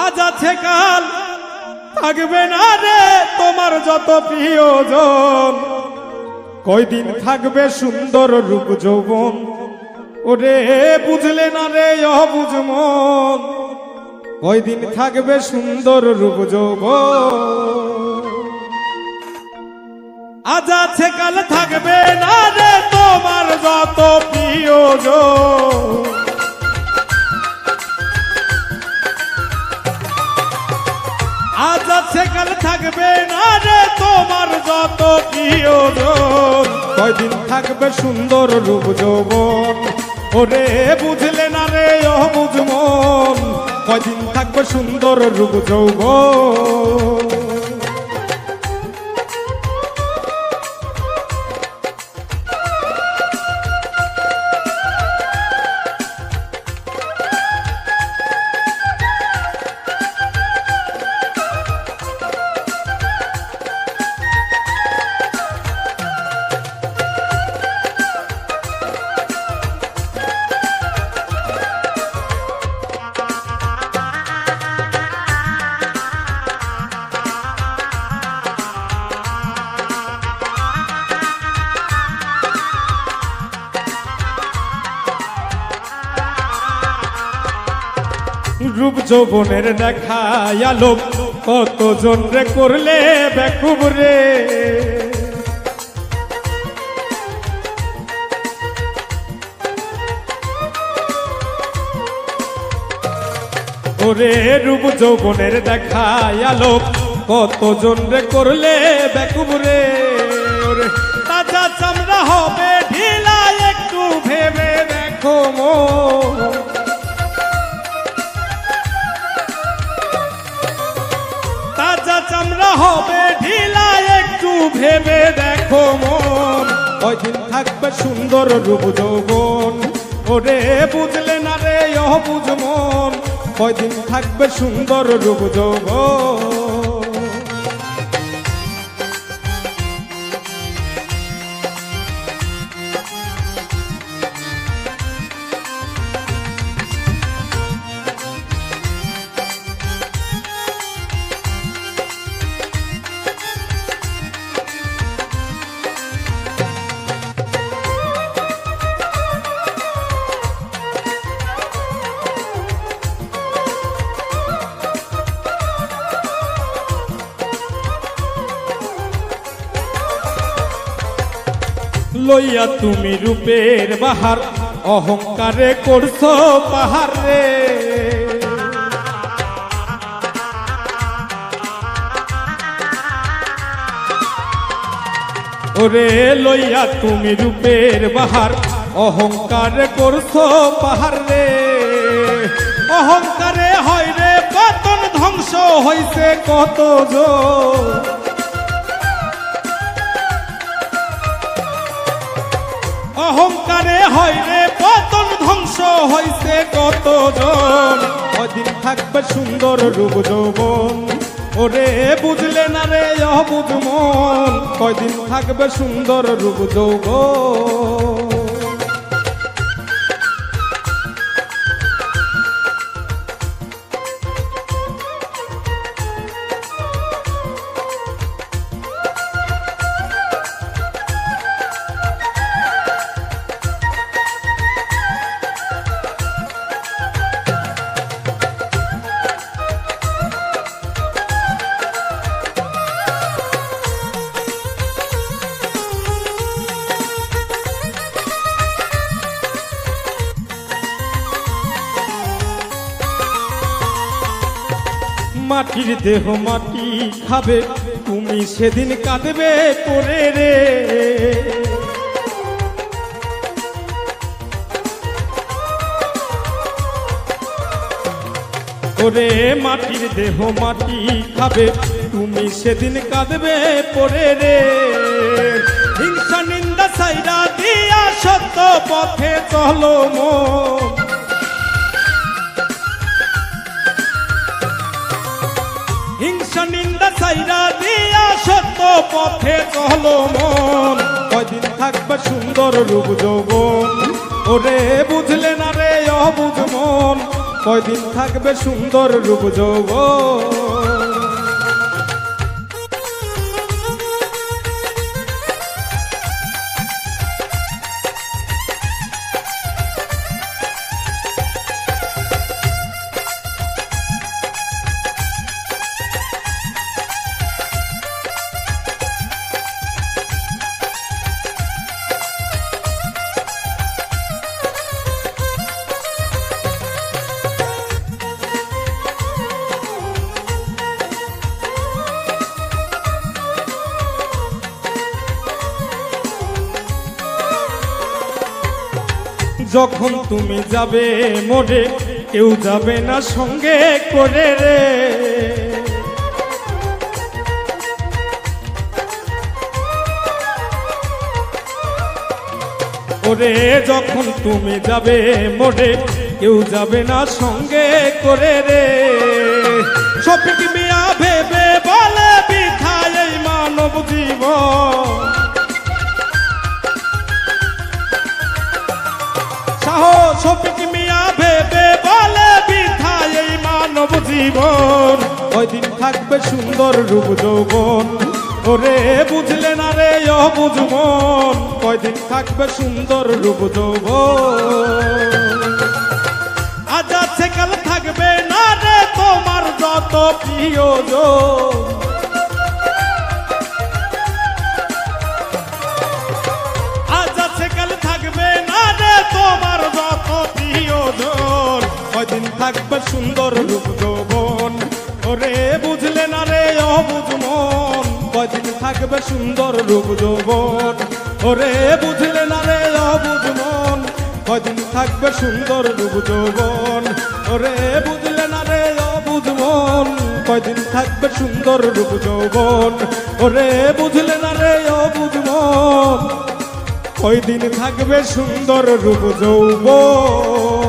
আজ আছে কাল থাকবে না রে তোমার যত প্রিয়জন, কয়দিন থাকবে সুন্দর রূপ যৌবন। ওরে বুঝলে না রে অবুঝ মন, কয়দিন থাকবে সুন্দর রূপ যৌবন। আজ আছে কাল থাকবে না রে তোমার যত প্রিয়জন, আজ আছে কাল থাকবে না রে তোমার যত প্রিয়জন, কয়দিন থাকবে সুন্দর রূপ যৌবন। ওরে বুঝলে না রে অবুঝ মন, কয়দিন থাকবে সুন্দর রূপ যৌবন। রূপ যৌবনের দেখা আলোক কতজন রে করলে বেকুব রে, ওরে রূপ যৌবনের দেখা আলোক কতজন রে করলে বেকুব রে। ওরে তাজা চামড়া হবে ঢিলা একটু ভেবে দেখো মন, তাজা চামড়া হবে ঢিলা একটু ভেবে দেখো মন, কয়দিন থাকবে সুন্দর রূপ যৌবন। ওরে বুঝলে না রে অবুঝ মন, কয়দিন থাকবে সুন্দর রূপ যৌবন। লইয়া তুমি রূপের বাহার অহংকারে করছো পাহাড় রে, ওরে লইয়া তুমি রূপের বাহার অহংকারে করছো পাহাড় রে। অহংকারে হয় রে পতন ধ্বংস হইছে কত জন, অহংকারে হয় রে পতন ধ্বংস হইছে কতজন, কয়দিন থাকবে সুন্দর রূপ যৌবন। ওরে বুঝলে না রে অবুঝ মন, কয়দিন থাকবে সুন্দর রূপ যৌবন। মাটির দেহ মাটি খাবে, তুমি সেদিন কাঁদবে করে রে। ওরে মাটির দেহ মাটি খাবে, তুমি সেদিন কাঁদবে পড়ে রে। হিংসা নিন্দা সাইরা দিয়া সত্য পথে চলো মন, হিংসা নিন্দা সাইরা দিয়া সত্য পথে চলো মন, কয়দিন থাকবে সুন্দর রূপ যৌবন। ওরে বুঝলে না রে অবুঝ মন, কয়দিন থাকবে সুন্দর রূপ যৌবন। যখন তুমি যাবে মোরে কেউ যাবে না সঙ্গে করে রে, ওরে যখন তুমি যাবে মোরে কেউ যাবে না সঙ্গে করে রে। শফিক মিয়া ভেবে বলে বিথায় এই মানব জীবন, শফিক মিয়া ভেবে বলে বিথায় এই মানব জীবন। কয়দিন থাকবে সুন্দর রূপ যৌবন, ওরে বুঝলে না রে অবুঝ মন, কয়দিন থাকবে সুন্দর রূপ যৌবন। আজ আছে কাল থাকবে না রে তোমার যত প্রিয়জন, আজ আছে কাল থাকবে না রে তোমার যত প্রিয়জন। কয়দিন থাকবে সুন্দর রূপ যৌবন, ওরে বুঝলে না রে অবুঝ মন, কয়দিন থাকবে সুন্দর রূপ যৌবন, ওরে বুঝলে না রে অবুঝ মন, কয়দিন থাকবে সুন্দর রূপ যৌবন, ওরে বুঝলে না রে অবুঝ মন, কয়দিন থাকবে সুন্দর রূপ যৌবন, ওরে বুঝলে না রে অবুঝ মন, কয়দিন থাকবে সুন্দর রূপ যৌবন।